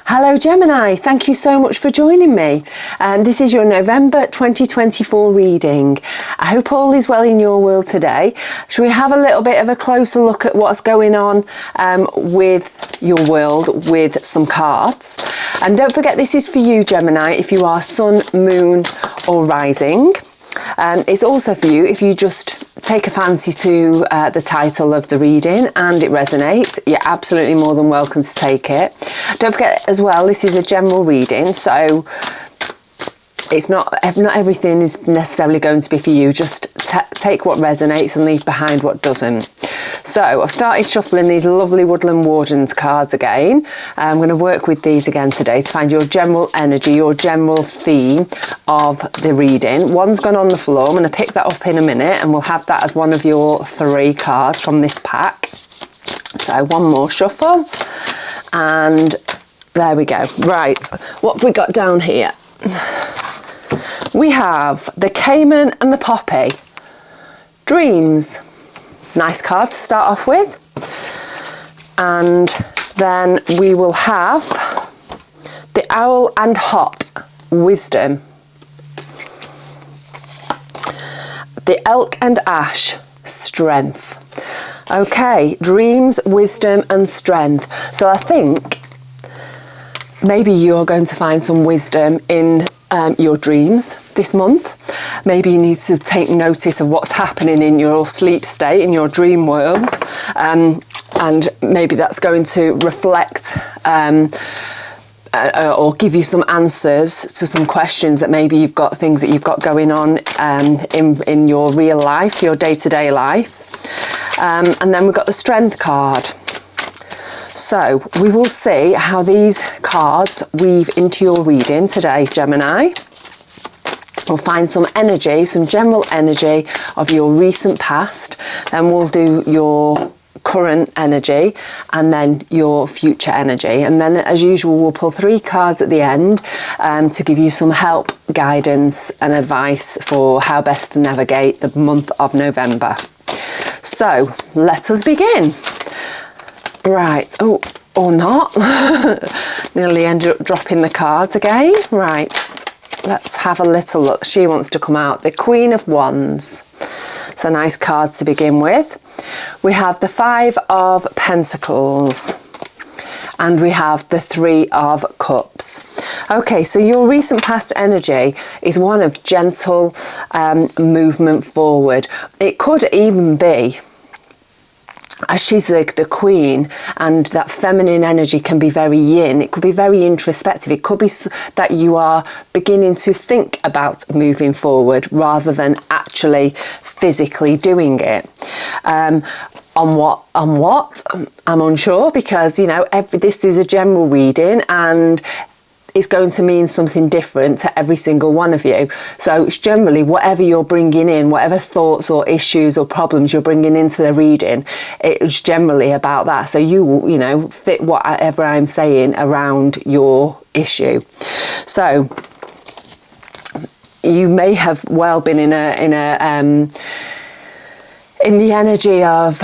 Hello Gemini, thank you so much for joining me. This is your November 2024 reading. I hope all is well in your world today. Shall we have a little bit of a closer look at what's going on with your world with some cards? And don't forget, this is for you Gemini if you are sun, moon or rising. It's also for you if you just take a fancy to the title of the reading and it resonates. You're absolutely more than welcome to take it. Don't forget as well, this is a general reading, so it's not everything is necessarily going to be for you. Just take what resonates and leave behind what doesn't. So I've started shuffling these lovely Woodland Wardens cards again. I'm going to work with these again today to find your general energy, your general theme of the reading. One's gone on the floor. I'm going to pick that up in a minute and we'll have that as one of your 3 cards from this pack. So one more shuffle and there we go. Right, what have we got down here? We have the Cayman and the Poppy. Dreams. Nice card to start off with. And then we will have the Owl and Hop, Wisdom. The Elk and Ash, Strength. Okay, dreams, wisdom and strength. So I think maybe you're going to find some wisdom in your dreams this month. Maybe you need to take notice of what's happening in your sleep state, in your dream world, and maybe that's going to reflect or give you some answers to some questions that maybe you've got, things that you've got going on in your real life, your day-to-day life. And then we've got the Strength card. So we will see how these cards weave into your reading today, Gemini. We'll find some energy, some general energy of your recent past. Then we'll do your current energy and then your future energy. And then as usual, we'll pull 3 cards at the end to give you some help, guidance and advice for how best to navigate the month of November. So let us begin. Right, oh, or not. Nearly ended up dropping the cards again. Right, let's have a little look. She wants to come out. The Queen of Wands. It's a nice card to begin with. We have the 5 of Pentacles. And we have the 3 of Cups. Okay, so your recent past energy is one of gentle movement forward. It could even be, as she's the queen and that feminine energy can be very yin, it could be very introspective. It could be that you are beginning to think about moving forward rather than actually physically doing it. On what? I'm unsure, because, you know, this is a general reading and it's going to mean something different to every single one of you. So it's generally whatever you're bringing in, whatever thoughts or issues or problems you're bringing into the reading, it's generally about that. So you will, you know, fit whatever I'm saying around your issue. So you may have well been in the energy of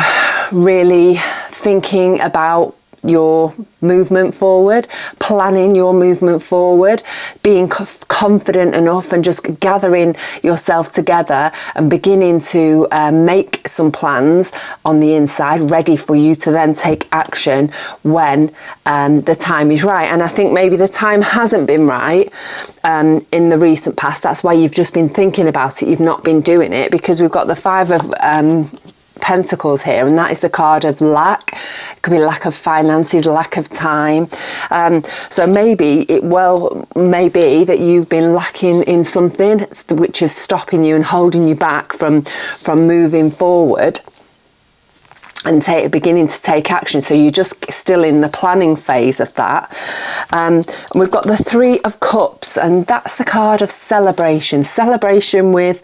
really thinking about your movement forward, planning your movement forward, being confident enough and just gathering yourself together and beginning to make some plans on the inside, ready for you to then take action when the time is right. And I think maybe the time hasn't been right in the recent past. That's why you've just been thinking about it. You've not been doing it, because we've got the 5 of Pentacles here, and that is the card of lack. It could be lack of finances, lack of time. So maybe it may be that you've been lacking in something which is stopping you and holding you back from moving forward and beginning to take action. So you're just still in the planning phase of that. And we've got the 3 of Cups, and that's the card of celebration with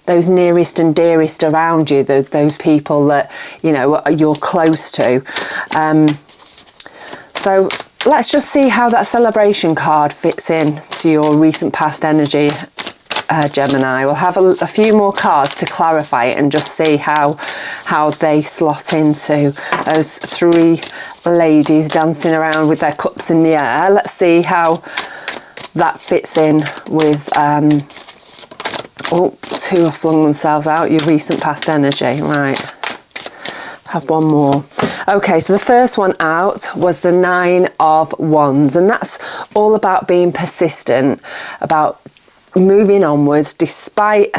those nearest and dearest around you, those people that, you know, you're close to. So let's just see how that celebration card fits in to your recent past energy, Gemini. We'll have a few more cards to clarify it and just see how they slot into those 3 ladies dancing around with their cups in the air. Let's see how that fits in with, oh, 2 have flung themselves out, your recent past energy. Right, have one more. Okay, so the first one out was the 9 of Wands, and that's all about being persistent, about moving onwards despite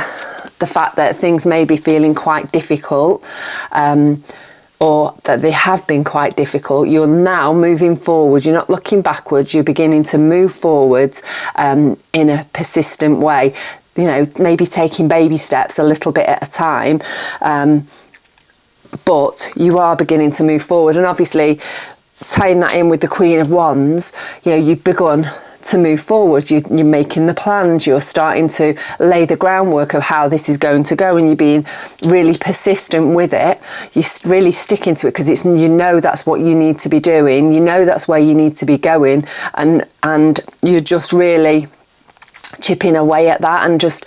the fact that things may be feeling quite difficult, or that they have been quite difficult. You're now moving forward. You're not looking backwards. You're beginning to move forwards in a persistent way. You know, maybe taking baby steps a little bit at a time. But you are beginning to move forward. And obviously, tying that in with the Queen of Wands, you know, you've begun to move forward. You're making the plans, you're starting to lay the groundwork of how this is going to go, and you're being really persistent with it. You're really sticking to it because it's, you know, that's what you need to be doing. You know that's where you need to be going, and you're just really chipping away at that and just,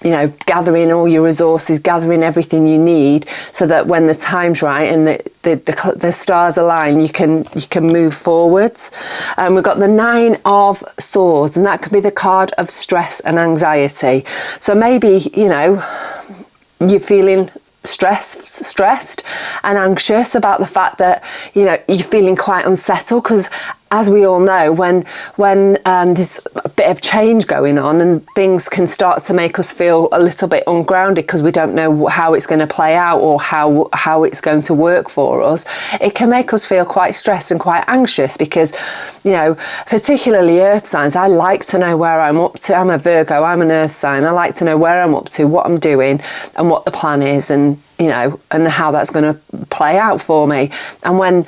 you know, gathering all your resources, gathering everything you need, so that when the time's right and the stars align, you can move forwards. We've got the 9 of Swords, and that could be the card of stress and anxiety. So maybe, you know, you're feeling stressed and anxious about the fact that, you know, you're feeling quite unsettled, because as we all know, when there's a bit of change going on and things can start to make us feel a little bit ungrounded because we don't know how it's going to play out or how it's going to work for us, it can make us feel quite stressed and quite anxious because, you know, particularly earth signs, I like to know where I'm up to. I'm a Virgo, I'm an earth sign. I like to know where I'm up to, what I'm doing and what the plan is, and, you know, and how that's going to play out for me. And when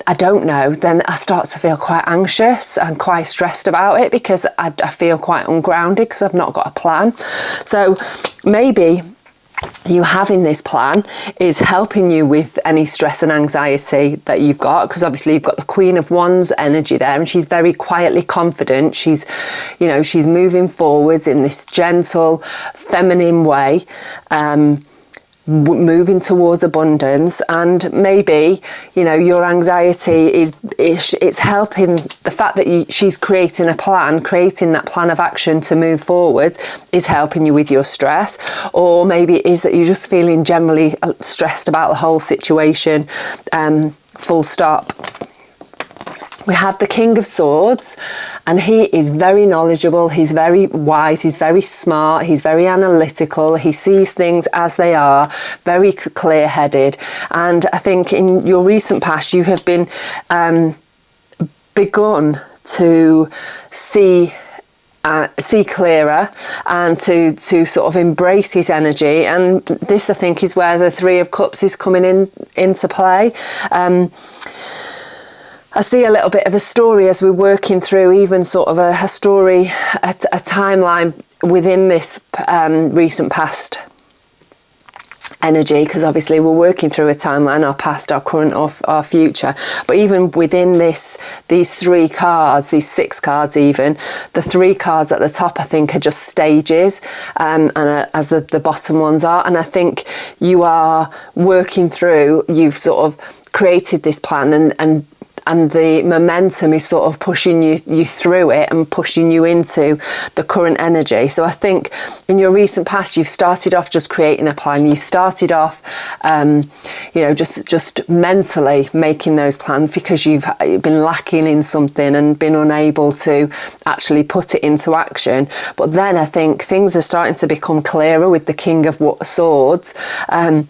I don't know, then I start to feel quite anxious and quite stressed about it because I feel quite ungrounded because I've not got a plan. So maybe you having this plan is helping you with any stress and anxiety that you've got, because obviously you've got the Queen of Wands energy there, and she's very quietly confident. She's, you know, she's moving forwards in this gentle, feminine way, moving towards abundance. And maybe, you know, your anxiety it's helping the fact that she's creating that plan of action to move forward is helping you with your stress. Or maybe it is that you're just feeling generally stressed about the whole situation, full stop. We have the King of Swords, and he is very knowledgeable, he's very wise, he's very smart, he's very analytical, he sees things as they are, very clear-headed. And I think in your recent past you have been begun to see clearer and to sort of embrace his energy. And this, I think, is where the 3 of Cups is coming into play. I see a little bit of a story as we're working through, even sort of a story, a timeline within this recent past energy, because obviously we're working through a timeline, our past, our current, our future. But even within these 3 cards, these 6 cards even, the 3 cards at the top I think are just stages, and as the bottom ones are. And I think you are working through, you've sort of created this plan, and the momentum is sort of pushing you through it and pushing you into the current energy. So I think in your recent past, you've started off just creating a plan. You started off, you know, just mentally making those plans because you've been lacking in something and been unable to actually put it into action. But then I think things are starting to become clearer with the King of Swords, and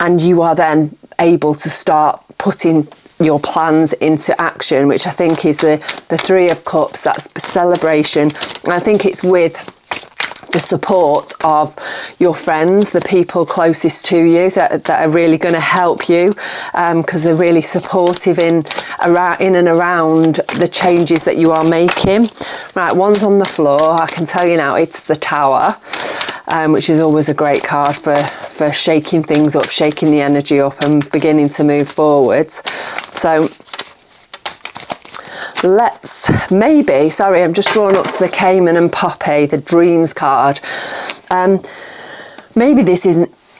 you are then able to start putting your plans into action, which I think is the 3 of Cups. That's celebration. And I think it's with the support of your friends, the people closest to you that are really going to help you, because they're really supportive in and around the changes that you are making. Right, one's on the floor. I can tell you now, it's the Tower, which is always a great card for shaking things up, shaking the energy up and beginning to move forwards. So let's maybe, sorry, I'm just drawing up to the Cayman and Poppy, the Dreams card. Maybe this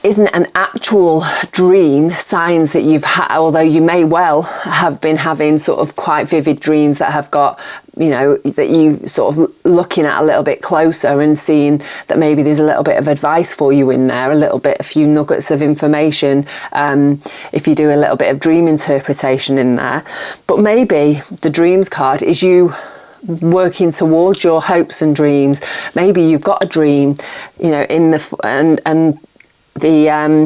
isn't an actual dream, signs that you've had, although you may well have been having sort of quite vivid dreams that have got, you know, that you sort of looking at a little bit closer and seeing that maybe there's a little bit of advice for you in there, a few nuggets of information, if you do a little bit of dream interpretation in there. But maybe the dreams card is you working towards your hopes and dreams. Maybe you've got a dream, you know, in the and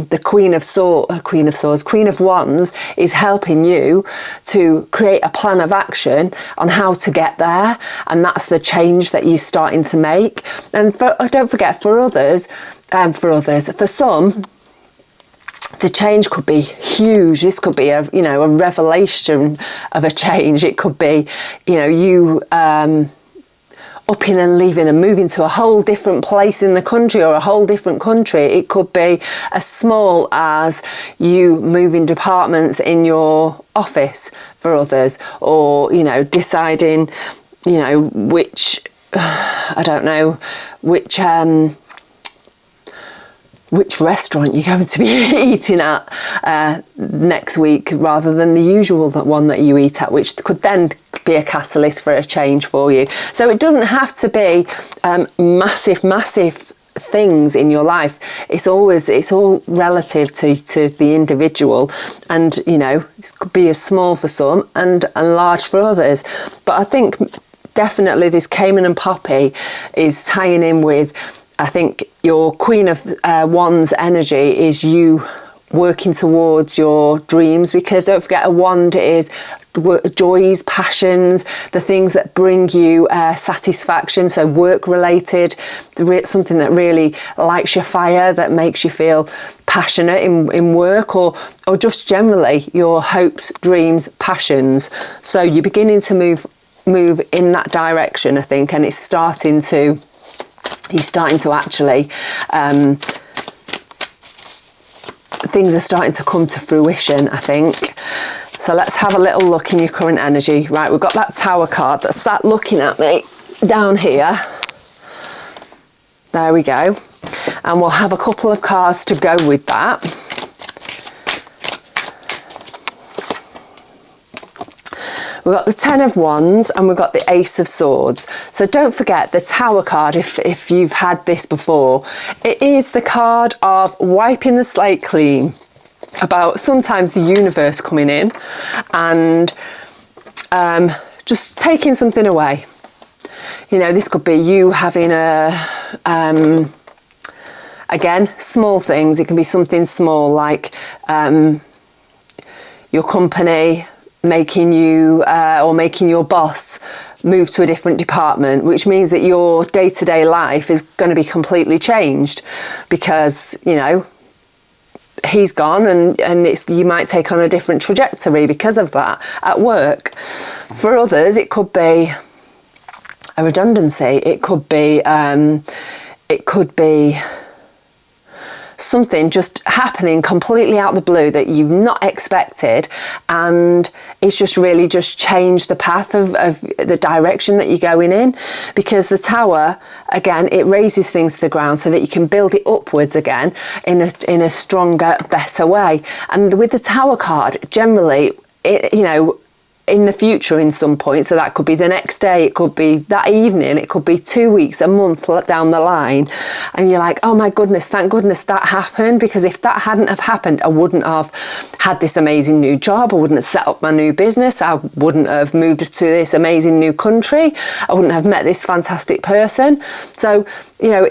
the Queen of Wands is helping you to create a plan of action on how to get there, and that's the change that you're starting to make. And don't forget, for some, the change could be huge. This could be a revelation of a change. It could be, you know, you upping and leaving and moving to a whole different place in the country or a whole different country. It could be as small as you moving departments in your office for others, or, you know, deciding, you know, which restaurant you're going to be eating at next week rather than the usual one that you eat at, which could then be a catalyst for a change for you. So it doesn't have to be massive things in your life. It's all relative to the individual, and, you know, it could be as small for some and large for others. But I think definitely this Cayman and Poppy is tying in with, I think, your Queen of Wands energy is you working towards your dreams, because don't forget, a wand is joys, passions, the things that bring you satisfaction. So work related, something that really lights your fire, that makes you feel passionate in work, or just generally your hopes, dreams, passions. So you're beginning to move in that direction, I think, and you're starting to actually things are starting to come to fruition, I think. So let's have a little look in your current energy. Right, we've got that Tower card that sat looking at me down here. There we go. And we'll have a couple of cards to go with that. We've got the Ten of Wands and we've got the Ace of Swords. So don't forget the Tower card, if you've had this before. It is the card of wiping the slate clean, about sometimes the universe coming in and just taking something away. You know, this could be you having again, small things. It can be something small like your company making you or making your boss move to a different department, which means that your day-to-day life is going to be completely changed because, you know, he's gone, and you might take on a different trajectory because of that at work. For others, it could be a redundancy. It could be something just happening completely out of the blue that you've not expected, and it's just really just changed the path of the direction that you're going in. Because the Tower, again, it raises things to the ground so that you can build it upwards again in a stronger, better way. And with the Tower card, generally, you know, in the future in some point, so that could be the next day, it could be that evening, it could be 2 weeks, a month down the line, and you're like, oh my goodness, thank goodness that happened, because if that hadn't have happened, I wouldn't have had this amazing new job, I wouldn't have set up my new business, I wouldn't have moved to this amazing new country, I wouldn't have met this fantastic person. So, you know,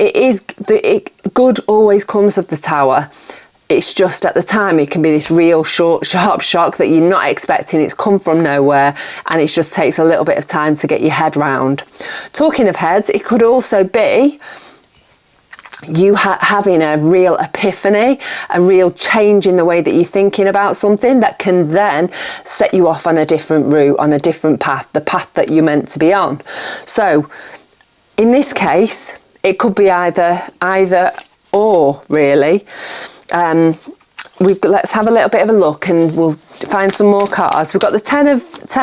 good always comes of the Tower. It's just at the time it can be this real short, sharp shock that you're not expecting. It's come from nowhere, and it just takes a little bit of time to get your head round. Talking of heads, it could also be you having a real epiphany, a real change in the way that you're thinking about something that can then set you off on a different route, on a different path, the path that you're meant to be on. So in this case, it could be either or, really. Let's have a little bit of a look and we'll find some more cards. We've got the Ten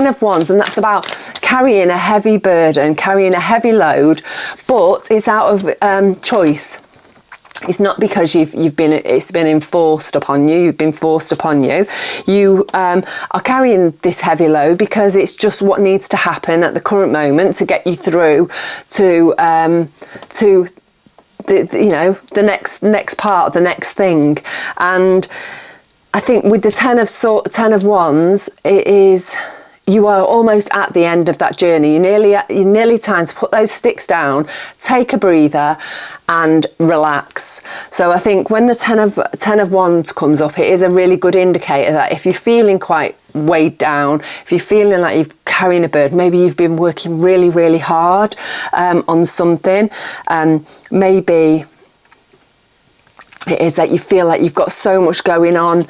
of Wands, and that's about carrying a heavy burden, carrying a heavy load, but it's out of choice. It's not because it's been enforced upon you. You've been forced upon you. You are carrying this heavy load because it's just what needs to happen at the current moment to get you through to the next part, the next thing. And I think with the Ten of Wands, it is, you are almost at the end of that journey. You're nearly time to put those sticks down, take a breather and relax. So I think when the Ten of Wands comes up, it is a really good indicator that if you're feeling quite weighed down, if you're feeling like you're carrying a burden, maybe you've been working really, really hard on something, maybe it is that you feel like you've got so much going on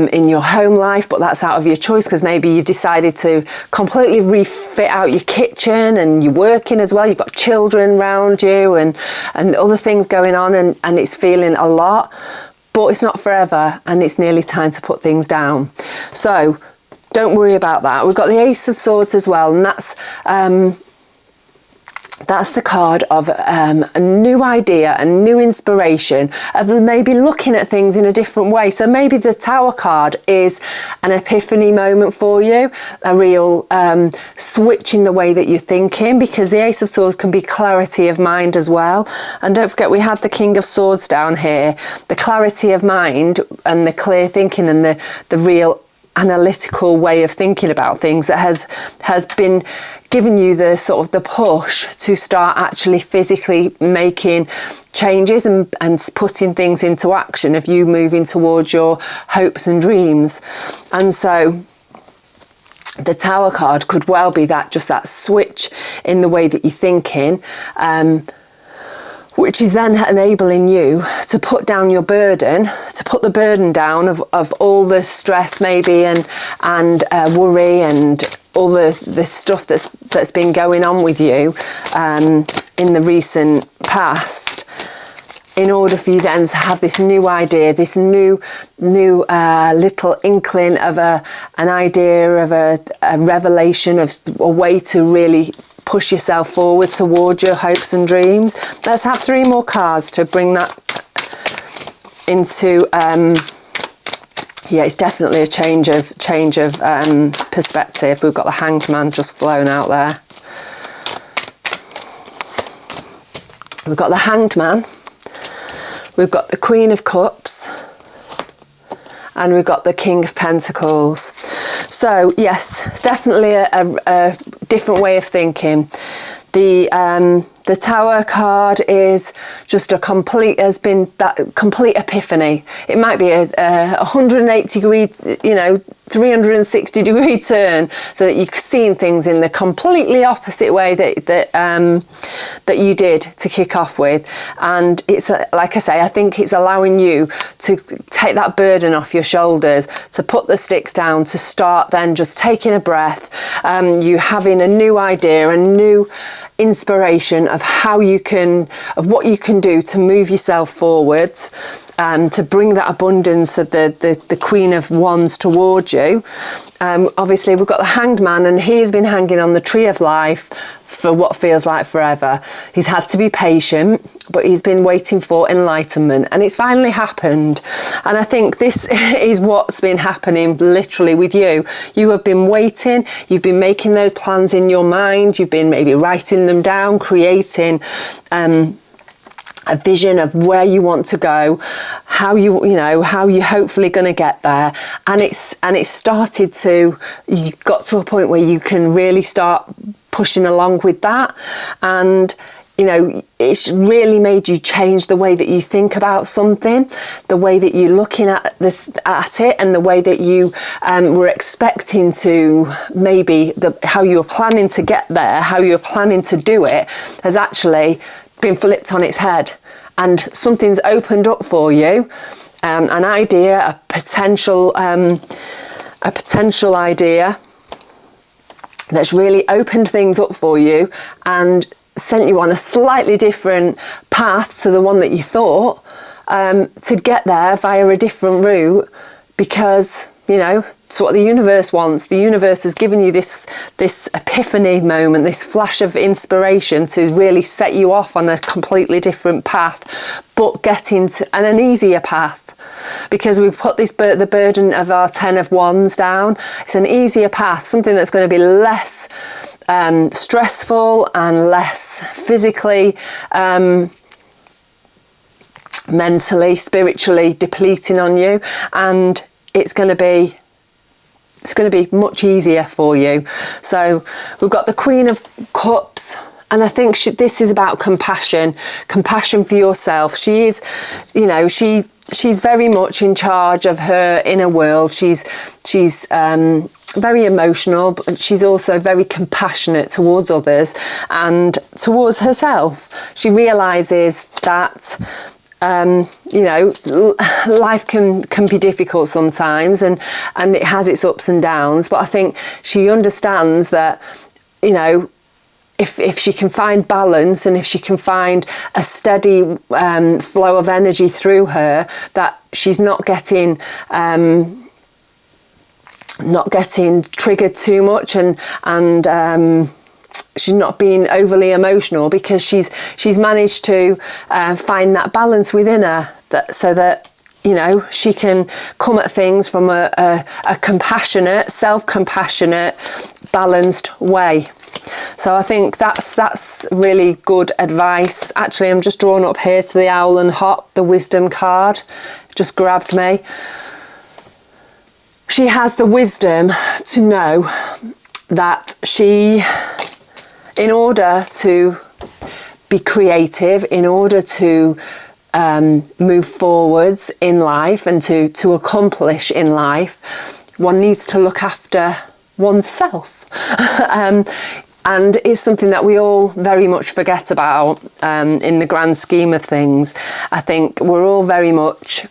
in your home life, but that's out of your choice because maybe you've decided to completely refit out your kitchen and you're working as well. You've got children around you and other things going on, and it's feeling a lot, but it's not forever and it's nearly time to put things down. So don't worry about that. We've got the Ace of Swords as well, and that's the card of a new idea, a new inspiration, of maybe looking at things in a different way. So maybe the Tower card is an epiphany moment for you, a real switch in the way that you're thinking, because the Ace of Swords can be clarity of mind as well. And don't forget, we had the King of Swords down here, the clarity of mind and the clear thinking and the real analytical way of thinking about things that has been giving you the sort of the push to start actually physically making changes and putting things into action, of you moving towards your hopes and dreams. And so the Tower card could well be that, just that switch in the way that you're thinking, which is then enabling you to put down your burden, to put the burden down of all the stress maybe and worry and all the stuff that's been going on with you in the recent past, in order for you then to have this new idea, this new little inkling of an idea, of a revelation, of a way to really push yourself forward towards your hopes and dreams. Let's have 3 more cards to bring that into yeah, it's definitely a change of perspective. We've got the Hanged Man just flown out there. We've got the Hanged Man, we've got the Queen of Cups, and we've got the King of Pentacles. So yes, it's definitely a different way of thinking. The Tower card is just has been that complete epiphany. It might be a 180 degree, 360 degree turn, so that you're seeing things in the completely opposite way that you did to kick off with. And it's like I say, I think it's allowing you to take that burden off your shoulders, to put the sticks down, to start then just taking a breath, you having a new idea, a new inspiration of what you can do to move yourself forwards, to bring that abundance of the Queen of Wands towards you. Obviously we've got the Hanged Man, and he has been hanging on the tree of life for what feels like forever. He's had to be patient, but he's been waiting for enlightenment, and it's finally happened. And I think this is what's been happening literally with you. You have been waiting, you've been making those plans in your mind, you've been maybe writing them down, creating a vision of where you want to go, how you're hopefully going to get there, and it's started to, you got to a point where you can really start pushing along with that. And it's really made you change the way that you think about something, the way that you're looking at it, and the way that you were expecting to, maybe how you were planning to get there, how you were planning to do it, has actually been flipped on its head, and something's opened up for you, an idea, a potential idea that's really opened things up for you and sent you on a slightly different path to the one that you thought, to get there via a different route, because You know, it's what the universe wants. The universe has given you this epiphany moment, this flash of inspiration to really set you off on a completely different path, but getting to an easier path. Because we've put the burden of our 10 of Wands down. It's an easier path, something that's going to be less stressful and less physically, mentally, spiritually depleting on you, and it's going to be much easier for you. So we've got the Queen of Cups, and I think this is about compassion for yourself. She is, you know, she's very much in charge of her inner world. She's very emotional, but she's also very compassionate towards others and towards herself. She realizes that you know, life can be difficult sometimes, and it has its ups and downs, but I think she understands that, you know, if she can find balance, and if she can find a steady flow of energy through her, that she's not getting triggered too much, and she's not being overly emotional, because she's managed to find that balance within her, so that, you know, she can come at things from a compassionate, self-compassionate, balanced way. So I think that's really good advice. Actually, I'm just drawn up here to the Owl and Hop, the Wisdom card. Just grabbed me. She has the wisdom to know that in order to be creative, in order to move forwards in life and to accomplish in life, one needs to look after oneself. And it's something that we all very much forget about in the grand scheme of things. I think we're all very much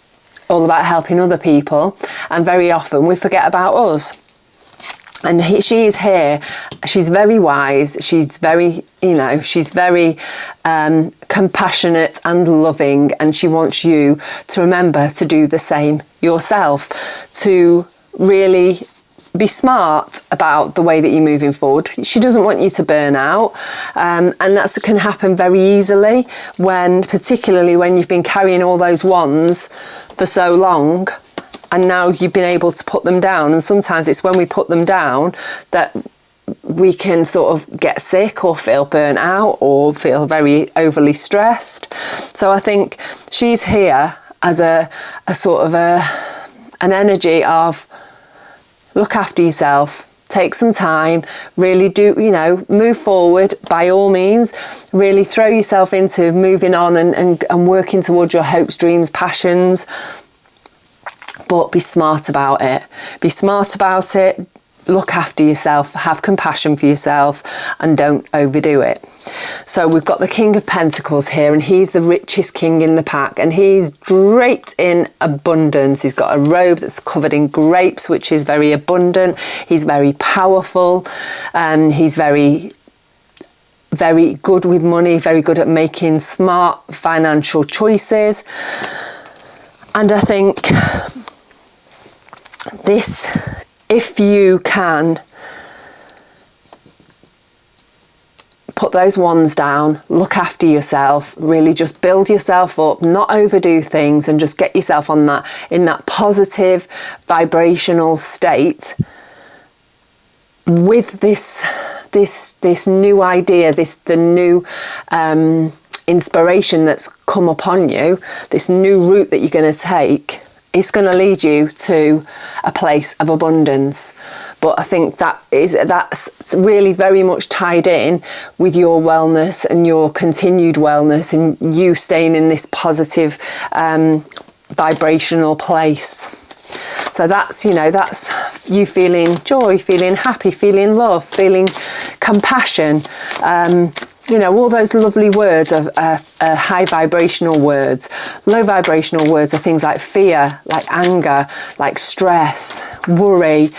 all about helping other people, and very often we forget about us. And she is here. She's very wise. She's very, you know, she's very compassionate and loving, and she wants you to remember to do the same yourself, to really be smart about the way that you're moving forward. She doesn't want you to burn out, and that can happen very easily, particularly when you've been carrying all those wands for so long, and now you've been able to put them down. And sometimes it's when we put them down that we can sort of get sick, or feel burnt out, or feel very overly stressed. So I think she's here as a sort of an energy of, look after yourself, take some time, really do, you know, move forward by all means, really throw yourself into moving on and working towards your hopes, dreams, passions, but be smart about it. Be smart about it, look after yourself, have compassion for yourself, and don't overdo it. So we've got the King of Pentacles here, and he's the richest king in the pack, and he's draped in abundance. He's got a robe that's covered in grapes, which is very abundant. He's very powerful, and he's very, very good with money, very good at making smart financial choices. And I think this, if you can put those wands down, look after yourself, really just build yourself up, not overdo things, and just get yourself on that, in that positive vibrational state, with this new idea, the new inspiration that's come upon you, this new route that you're going to take, it's going to lead you to a place of abundance. But I think that's really very much tied in with your wellness and your continued wellness, and you staying in this positive vibrational place. So that's, you know, that's you feeling joy, feeling happy, feeling love, feeling compassion. You know, all those lovely words of high vibrational words. Low vibrational words are things like fear, like anger, like stress, worry,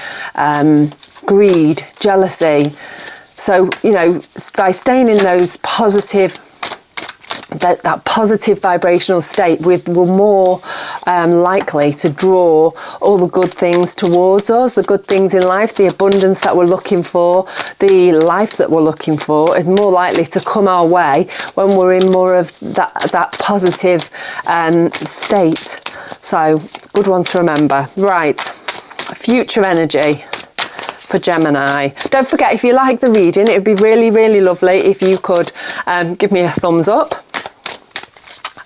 greed, jealousy. So, you know, by staying in those positive that positive vibrational state, we're more likely to draw all the good things towards us, the good things in life, the abundance that we're looking for, the life that we're looking for is more likely to come our way when we're in more of that positive state. So, good one to remember. Right, future energy for Gemini. Don't forget, if you like the reading, it would be really, really lovely if you could give me a thumbs up.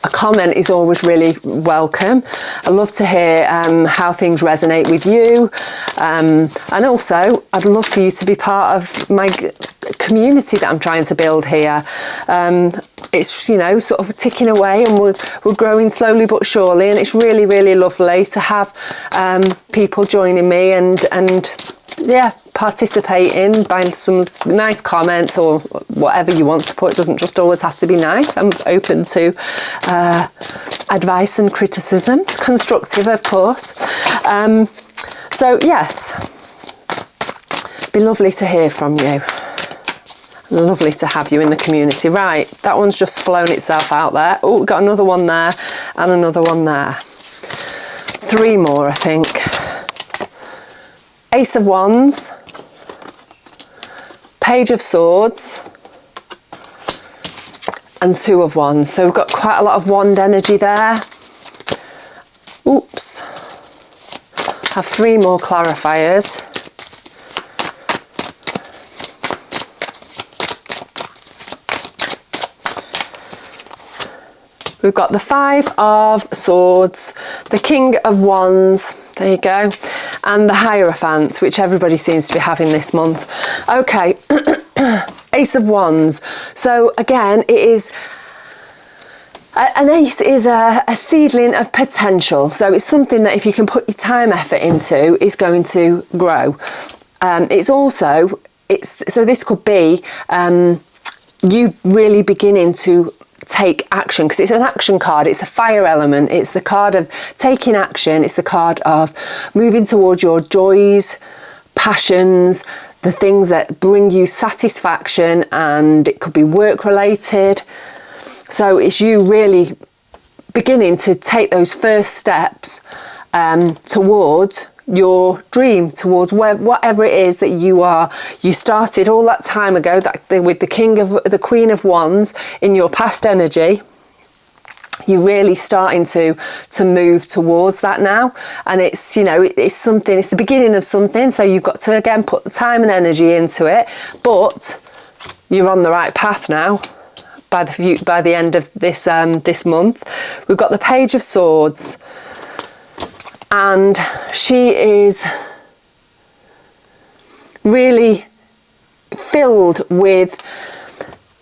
A comment is always really welcome. I love to hear how things resonate with you, and also I'd love for you to be part of my community that I'm trying to build here. It's, you know, sort of ticking away, and we're growing slowly but surely, and it's really, really lovely to have people joining me and yeah, participating by some nice comments or whatever you want to put. It doesn't just always have to be nice. I'm open to advice and criticism, constructive of course. So yes, be lovely to hear from you. Lovely to have you in the community. Right, that one's just flown itself out there. Oh, we've got another one there and another one there. 3 more, I think. Ace of Wands, Page of Swords, and 2 of Wands. So we've got quite a lot of wand energy there. Oops. Have 3 more clarifiers. We've got the 5 of Swords, the King of Wands, there you go, and the Hierophant, which everybody seems to be having this month. Okay, Ace of Wands. So again, it is, an ace is a seedling of potential. So it's something that if you can put your time, effort into, is going to grow. It's also, so this could be you really beginning to take action, because it's an action card, it's a fire element, it's the card of taking action, it's the card of moving towards your joys, passions, the things that bring you satisfaction, and it could be work related. So it's you really beginning to take those first steps towards your dream, towards whatever it is that you started all that time ago, with the Queen of Wands in your past energy. You're really starting to move towards that now, and it's, you know, it's something, it's the beginning of something, so you've got to again put the time and energy into it, but you're on the right path now by the end of this month. We've got the Page of Swords, and she is really filled with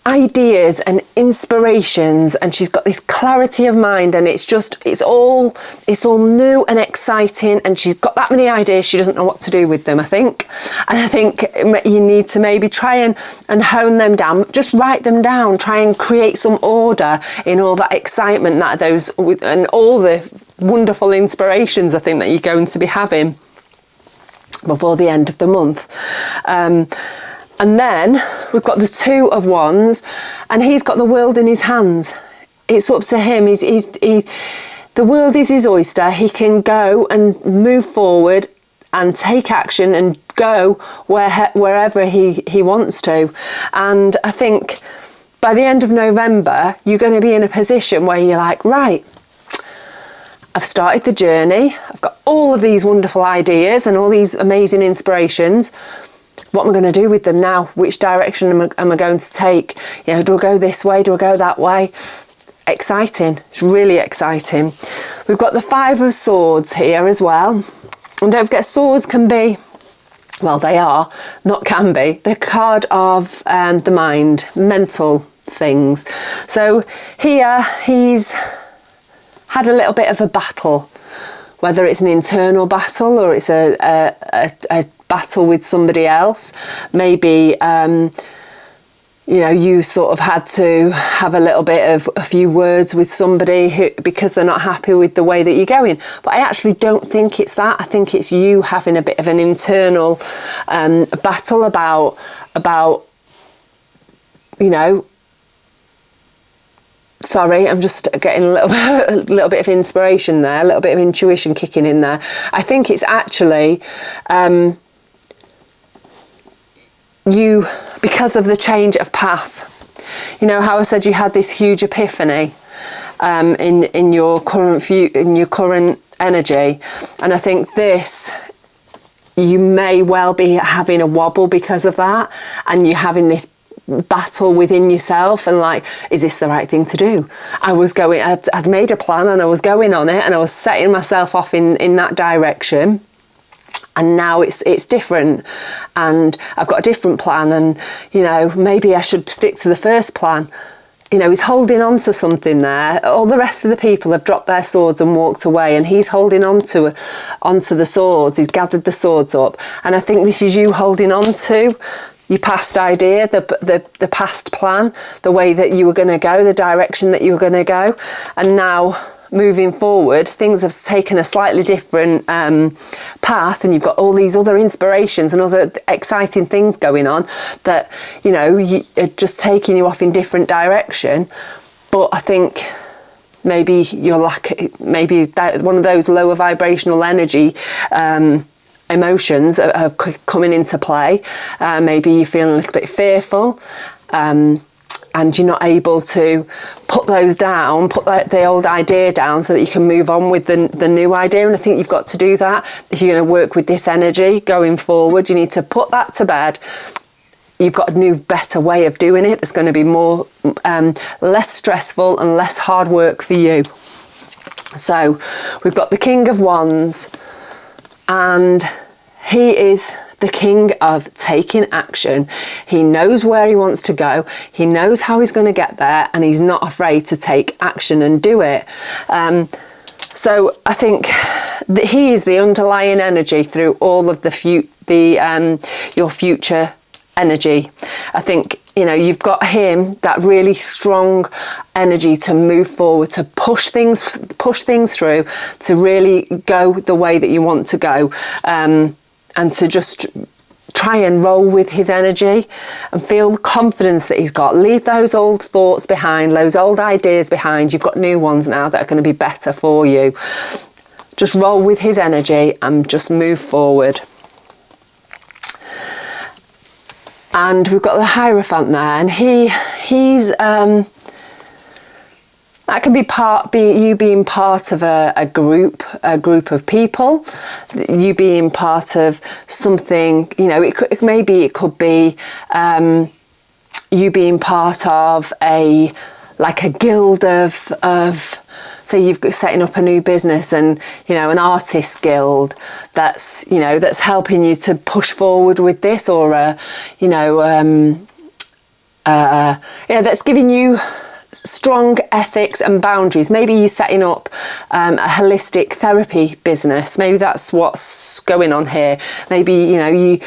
ideas and inspirations, and she's got this clarity of mind, and it's all new and exciting, and she's got that many ideas she doesn't know what to do with them, I think. And I think you need to maybe try and hone them down, just write them down, try and create some order in all that excitement that and all the wonderful inspirations I think that you're going to be having before the end of the month. And then we've got the 2 of Wands, and he's got the world in his hands. It's up to him. The world is his oyster. He can go and move forward and take action and go wherever he wants to. And I think by the end of November, you're going to be in a position where you're like, right, I've started the journey. I've got all of these wonderful ideas and all these amazing inspirations. What am I going to do with them now? Which direction am I going to take? You know, do I go this way? Do I go that way? Exciting. It's really exciting. We've got the 5 of Swords here as well. And don't forget, swords can be, well, they are, not can be, the card of the mind, mental things. So here he's had a little bit of a battle, whether it's an internal battle or it's a battle with somebody else. Maybe you know, you sort of had to have a few words with somebody because they're not happy with the way that you're going. But I actually don't think it's that. I think it's you having a bit of an internal battle about you know, Sorry, I'm just getting a little bit of inspiration there, a little bit of intuition kicking in there. I think it's actually you, because of the change of path. You know how I said you had this huge epiphany in your current energy, and I think this, you may well be having a wobble because of that, and you're having this battle within yourself, and like, is this the right thing to do? I'd made a plan and I was going on it, and I was setting myself off in that direction, and now it's different, and I've got a different plan, and you know, maybe I should stick to the first plan. You know, he's holding on to something there. All the rest of the people have dropped their swords and walked away, and he's holding onto the swords. He's gathered the swords up, and I think this is you holding on to your past idea, the past plan, the way that you were going to go, the direction that you were going to go, and now moving forward, things have taken a slightly different path, and you've got all these other inspirations and other exciting things going on that, you know, are just taking you off in different direction. But I think maybe maybe that one of those lower vibrational energy emotions are coming into play. Maybe you're feeling a little bit fearful, and you're not able to put those down, put the old idea down, so that you can move on with the new idea. And I think you've got to do that. If you're going to work with this energy going forward, you need to put that to bed. You've got a new, better way of doing it. It's going to be more, less stressful and less hard work for you. So we've got the King of Wands, and he is the king of taking action. He knows where he wants to go. He knows how he's going to get there, and he's not afraid to take action and do it. So I think that he is the underlying energy through all of your future energy. I think, you know, you've got him, that really strong energy to move forward, to push things through, to really go the way that you want to go, and to just try and roll with his energy and feel the confidence that he's got. Leave those old thoughts behind, those old ideas behind. You've got new ones now that are going to be better for you. Just roll with his energy and just move forward. And we've got the Hierophant there, and he's that can be you being part of a group of people, you being part of something. You know, it could be you being part of a guild of. So you've got setting up a new business, and you know, an artist guild that's helping you to push forward with this, or that's giving you strong ethics and boundaries. Maybe you're setting up a holistic therapy business. Maybe that's what's going on here. Maybe, you know, you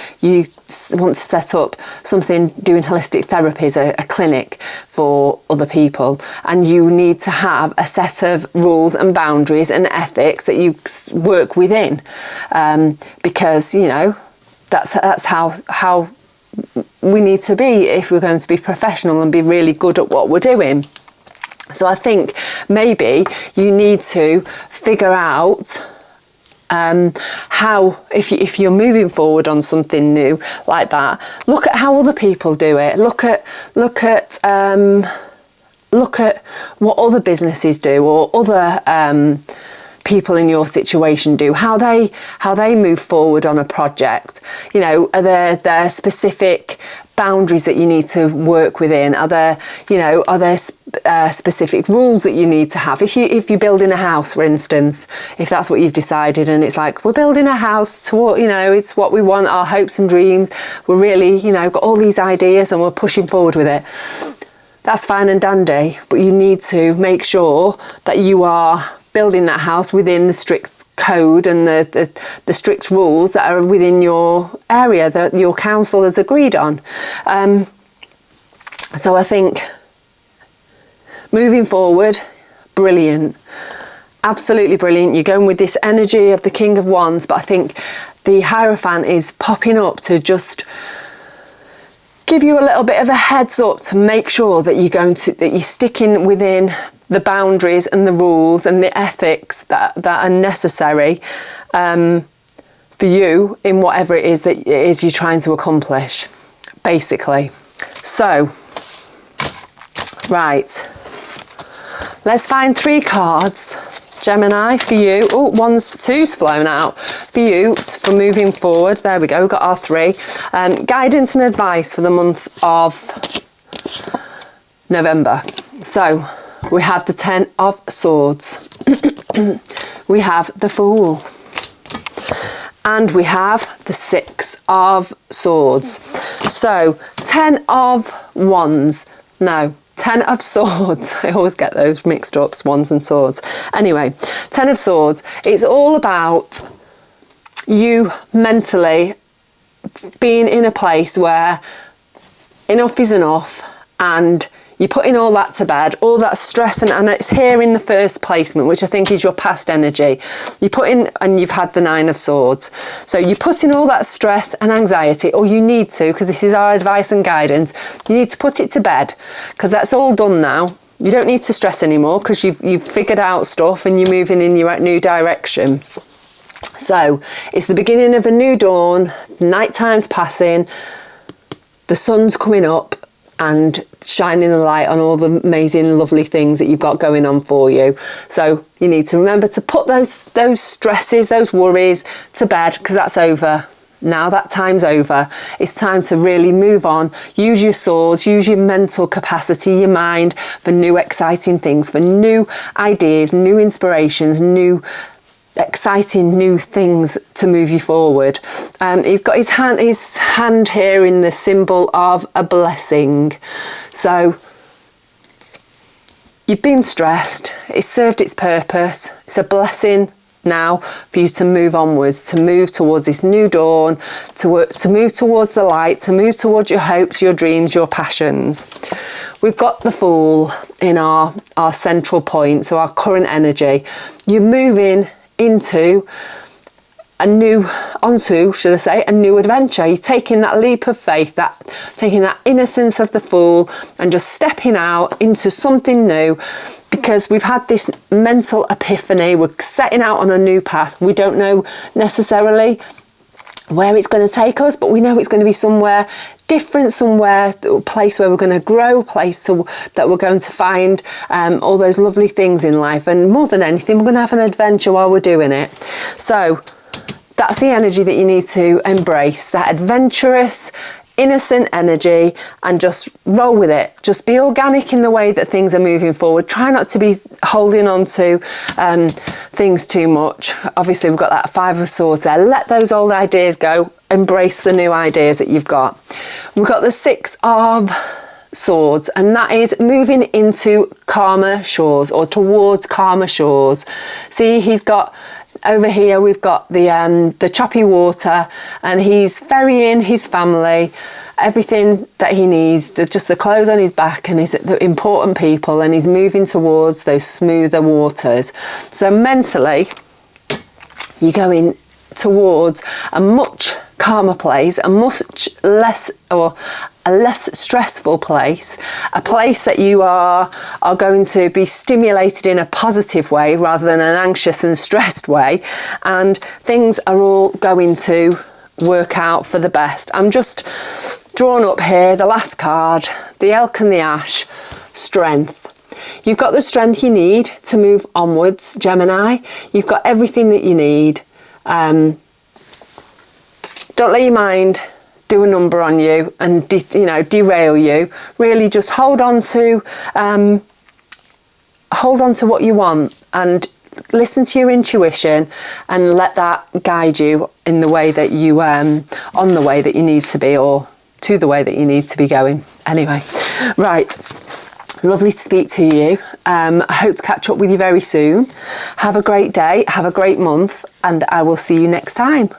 want to set up something doing holistic therapies, a clinic for other people, and you need to have a set of rules and boundaries and ethics that you work within, because, you know, that's how we need to be if we're going to be professional and be really good at what we're doing. So I think maybe you need to figure out how, if you're moving forward on something new like that, look at how other people do it. Look at what other businesses do, or other people in your situation do, how they move forward on a project. You know, are there specific boundaries that you need to work within? Are there specific rules that you need to have? If you're building a house, for instance, if that's what you've decided, and it's like, we're building a house to, you know, it's what we want, our hopes and dreams, we're really, you know, got all these ideas and we're pushing forward with it. That's fine and dandy, but you need to make sure that you are building that house within the strict code and the strict rules that are within your area that your council has agreed on. So I think moving forward, brilliant, absolutely brilliant. You're going with this energy of the King of Wands, but I think the Hierophant is popping up to just give you a little bit of a heads up to make sure that you're sticking within the boundaries and the rules and the ethics that are necessary for you in whatever it is you're trying to accomplish, basically. So, right, let's find 3 cards, Gemini, for you. Oh, two's flown out for you for moving forward. There we go, we've got our 3. Guidance and advice for the month of November. So, we have the 10 of Swords. We have the Fool. And we have the 6 of Swords. So 10 of Wands. No, 10 of Swords. I always get those mixed up, Wands and Swords. Anyway, 10 of Swords. It's all about you mentally being in a place where enough is enough, and you're putting all that to bed, all that stress, and it's here in the first placement, which I think is your past energy. You put in, and you've had the 9 of Swords. So you're putting all that stress and anxiety, or you need to, because this is our advice and guidance, you need to put it to bed, because that's all done now. You don't need to stress anymore, because you've figured out stuff and you're moving in your new direction. So it's the beginning of a new dawn, nighttime's passing, the sun's coming up, and shining the light on all the amazing, lovely things that you've got going on for you. So you need to remember to put those stresses, those worries to bed, because that's over. Now that time's over. It's time to really move on. Use your swords, use your mental capacity, your mind for new exciting things, for new ideas, new inspirations, new exciting new things to move you forward. He's got his hand here in the symbol of a blessing. So you've been stressed, it's served its purpose. It's a blessing now for you to move onwards, to move towards this new dawn, to move towards the light, to move towards your hopes, your dreams, your passions. We've got the Fool in our central point, so our current energy. You're moving into a new adventure. You're taking that leap of faith, taking that innocence of the Fool and just stepping out into something new, because we've had this mental epiphany. We're setting out on a new path. We don't know necessarily where it's going to take us, but we know it's going to be somewhere different, a place where we're going to grow, a place that we're going to find all those lovely things in life, and more than anything, we're going to have an adventure while we're doing it. So that's the energy that you need to embrace, that adventurous, innocent energy, and just roll with it. Just be organic in the way that things are moving forward. Try not to be holding on to things too much. Obviously, we've got that 5 of Swords there. Let those old ideas go. Embrace the new ideas that you've got. We've got the 6 of Swords, and that is moving into calmer shores, or towards calmer shores. See, he's got over here, we've got the choppy water, and he's ferrying his family, everything that he needs, just the clothes on his back and the important people, and he's moving towards those smoother waters. So mentally, you're going towards a much calmer place, a much less, or a less stressful place, a place that you are going to be stimulated in a positive way rather than an anxious and stressed way, and things are all going to work out for the best. I'm just drawn up here the last card, the Elk and the Ash, strength. You've got the strength you need to move onwards, Gemini. You've got everything that you need. Don't let your mind do a number on you and derail you. Really, just hold on to what you want, and listen to your intuition, and let that guide you in the way that you on the way that you need to be, or to the way that you need to be going. Anyway, right. Lovely to speak to you. I hope to catch up with you very soon. Have a great day. Have a great month, and I will see you next time.